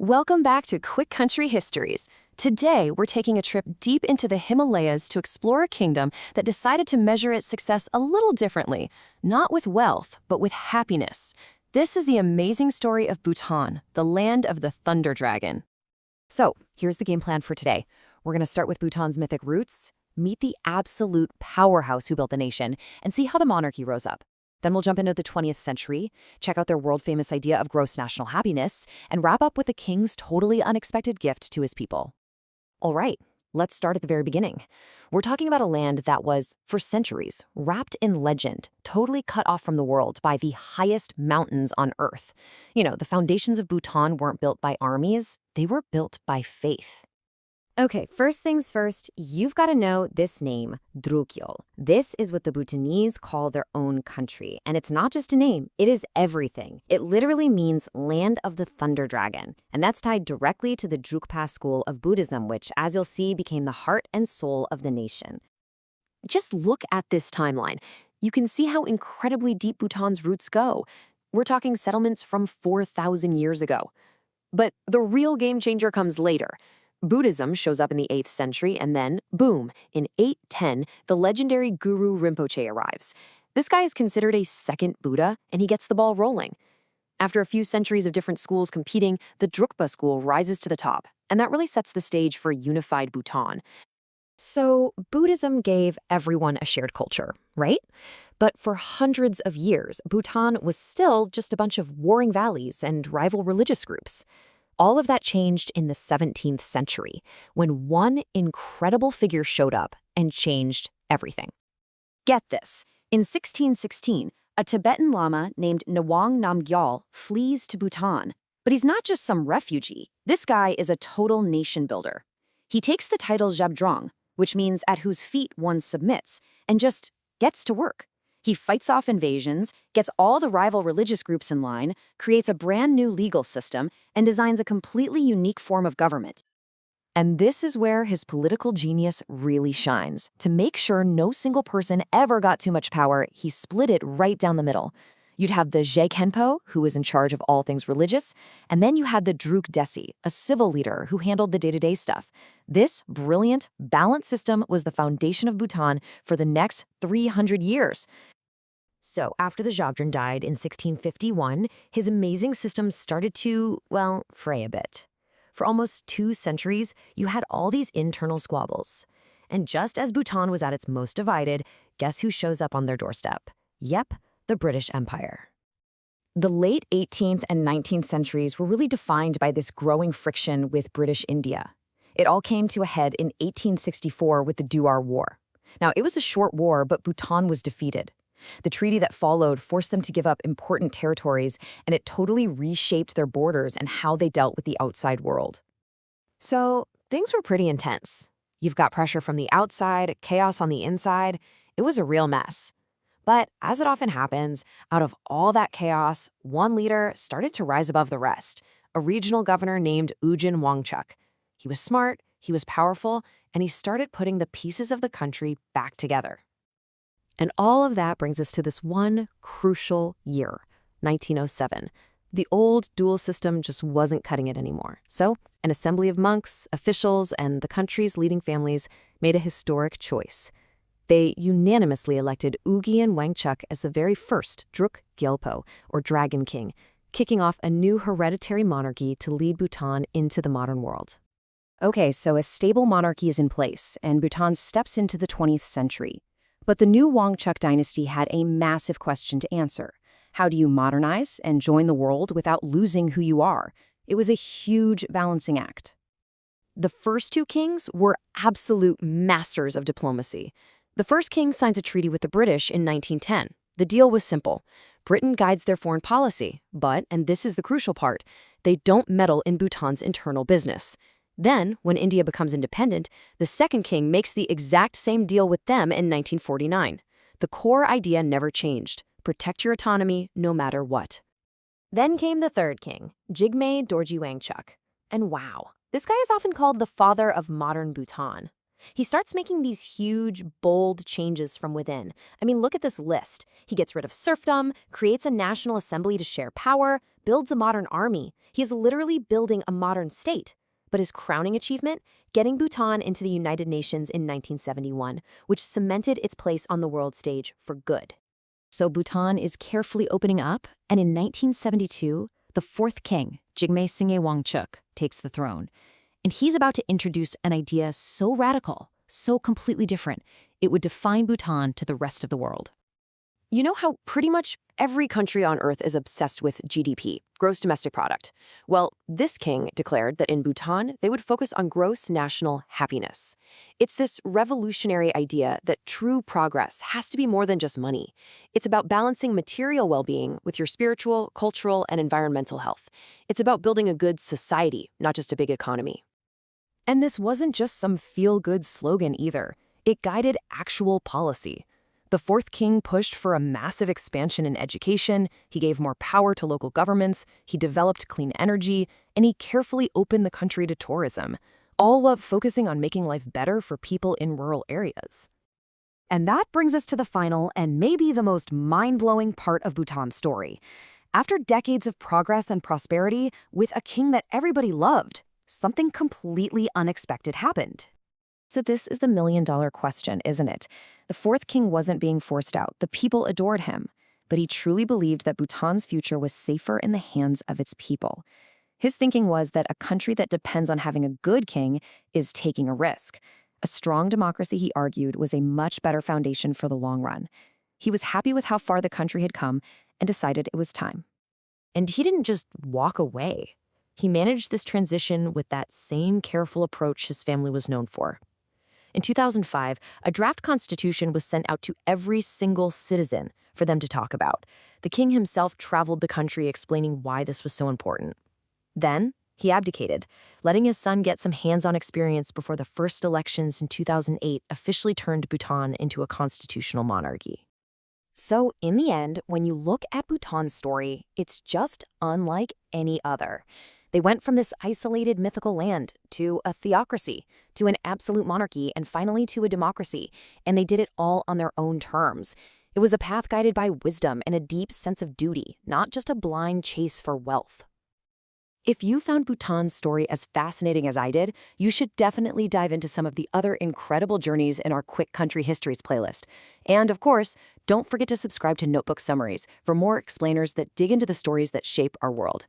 Welcome back to Quick Country Histories. Today, we're taking a trip deep into the Himalayas to explore a kingdom that decided to measure its success a little differently, not with wealth, but with happiness. This is the amazing story of Bhutan, the land of the thunder dragon. So, here's the game plan for today. We're going to start with Bhutan's mythic roots, meet the absolute powerhouse who built the nation, and see how the monarchy rose up. Then we'll jump into the 20th century, check out their world-famous idea of gross national happiness, and wrap up with the king's totally unexpected gift to his people. All right, let's start at the very beginning. We're talking about a land that was, for centuries, wrapped in legend, totally cut off from the world by the highest mountains on Earth. You know, the foundations of Bhutan weren't built by armies, they were built by faith. Okay, first things first, you've got to know this name, Drukyul. This is what the Bhutanese call their own country. And it's not just a name, it is everything. It literally means land of the thunder dragon. And that's tied directly to the Drukpa school of Buddhism, which, as you'll see, became the heart and soul of the nation. Just look at this timeline. You can see how incredibly deep Bhutan's roots go. We're talking settlements from 4,000 years ago. But the real game changer comes later. Buddhism shows up in the 8th century, and then, boom, in 810, the legendary Guru Rinpoche arrives. This guy is considered a second Buddha, and he gets the ball rolling. After a few centuries of different schools competing, the Drukpa school rises to the top, and that really sets the stage for unified Bhutan. So, Buddhism gave everyone a shared culture, right? But for hundreds of years, Bhutan was still just a bunch of warring valleys and rival religious groups. All of that changed in the 17th century, when one incredible figure showed up and changed everything. Get this, in 1616, a Tibetan lama named Ngawang Namgyal flees to Bhutan. But he's not just some refugee. This guy is a total nation builder. He takes the title Jabdrung, which means at whose feet one submits, and just gets to work. He fights off invasions, gets all the rival religious groups in line, creates a brand new legal system, and designs a completely unique form of government. And this is where his political genius really shines. To make sure no single person ever got too much power, he split it right down the middle. You'd have the Khenpo, who was in charge of all things religious, and then you had the Druk Desi, a civil leader who handled the day-to-day stuff. This brilliant, balanced system was the foundation of Bhutan for the next 300 years. So after the Jabdrung died in 1651, his amazing system started to, well, fray a bit. For almost 2 centuries, you had all these internal squabbles. And just as Bhutan was at its most divided, guess who shows up on their doorstep? Yep, the British Empire. The late 18th and 19th centuries were really defined by this growing friction with British India. It all came to a head in 1864 with the Duar War. Now, it was a short war, but Bhutan was defeated. The treaty that followed forced them to give up important territories, and it totally reshaped their borders and how they dealt with the outside world. So, things were pretty intense. You've got pressure from the outside, chaos on the inside. It was a real mess. But, as it often happens, out of all that chaos, one leader started to rise above the rest, a regional governor named Ujin Wangchuck. He was smart, he was powerful, and he started putting the pieces of the country back together. And all of that brings us to this one crucial year, 1907. The old dual system just wasn't cutting it anymore. So, an assembly of monks, officials, and the country's leading families made a historic choice. They unanimously elected Ugyen Wangchuck as the very first Druk Gyalpo, or Dragon King, kicking off a new hereditary monarchy to lead Bhutan into the modern world. Okay, so a stable monarchy is in place, and Bhutan steps into the 20th century. But the new Wangchuck dynasty had a massive question to answer. How do you modernize and join the world without losing who you are? It was a huge balancing act. The first 2 kings were absolute masters of diplomacy. The first king signs a treaty with the British in 1910. The deal was simple. Britain guides their foreign policy, but, and this is the crucial part, they don't meddle in Bhutan's internal business. Then, when India becomes independent, the second king makes the exact same deal with them in 1949. The core idea never changed. Protect your autonomy no matter what. Then came the third king, Jigme Dorji Wangchuck. And wow, this guy is often called the father of modern Bhutan. He starts making these huge, bold changes from within. I mean, look at this list. He gets rid of serfdom, creates a national assembly to share power, builds a modern army. He is literally building a modern state. But his crowning achievement? Getting Bhutan into the United Nations in 1971, which cemented its place on the world stage for good. So Bhutan is carefully opening up, and in 1972, the fourth king, Jigme Singye Wangchuk, takes the throne. And he's about to introduce an idea so radical, so completely different, it would define Bhutan to the rest of the world. You know how pretty much every country on Earth is obsessed with GDP, gross domestic product? Well, this king declared that in Bhutan, they would focus on gross national happiness. It's this revolutionary idea that true progress has to be more than just money. It's about balancing material well-being with your spiritual, cultural, and environmental health. It's about building a good society, not just a big economy. And this wasn't just some feel-good slogan either. It guided actual policy. The fourth king pushed for a massive expansion in education, he gave more power to local governments, he developed clean energy, and he carefully opened the country to tourism, all while focusing on making life better for people in rural areas. And that brings us to the final and maybe the most mind-blowing part of Bhutan's story. After decades of progress and prosperity, with a king that everybody loved, something completely unexpected happened. So this is the million-dollar question, isn't it? The fourth king wasn't being forced out. The people adored him. But he truly believed that Bhutan's future was safer in the hands of its people. His thinking was that a country that depends on having a good king is taking a risk. A strong democracy, he argued, was a much better foundation for the long run. He was happy with how far the country had come and decided it was time. And he didn't just walk away. He managed this transition with that same careful approach his family was known for. In 2005, a draft constitution was sent out to every single citizen for them to talk about. The king himself traveled the country explaining why this was so important. Then, he abdicated, letting his son get some hands-on experience before the first elections in 2008 officially turned Bhutan into a constitutional monarchy. So, in the end, when you look at Bhutan's story, it's just unlike any other. They went from this isolated mythical land to a theocracy, to an absolute monarchy, and finally to a democracy, and they did it all on their own terms. It was a path guided by wisdom and a deep sense of duty, not just a blind chase for wealth. If you found Bhutan's story as fascinating as I did, you should definitely dive into some of the other incredible journeys in our Quick Country Histories playlist. And of course, don't forget to subscribe to Notebook Summaries for more explainers that dig into the stories that shape our world.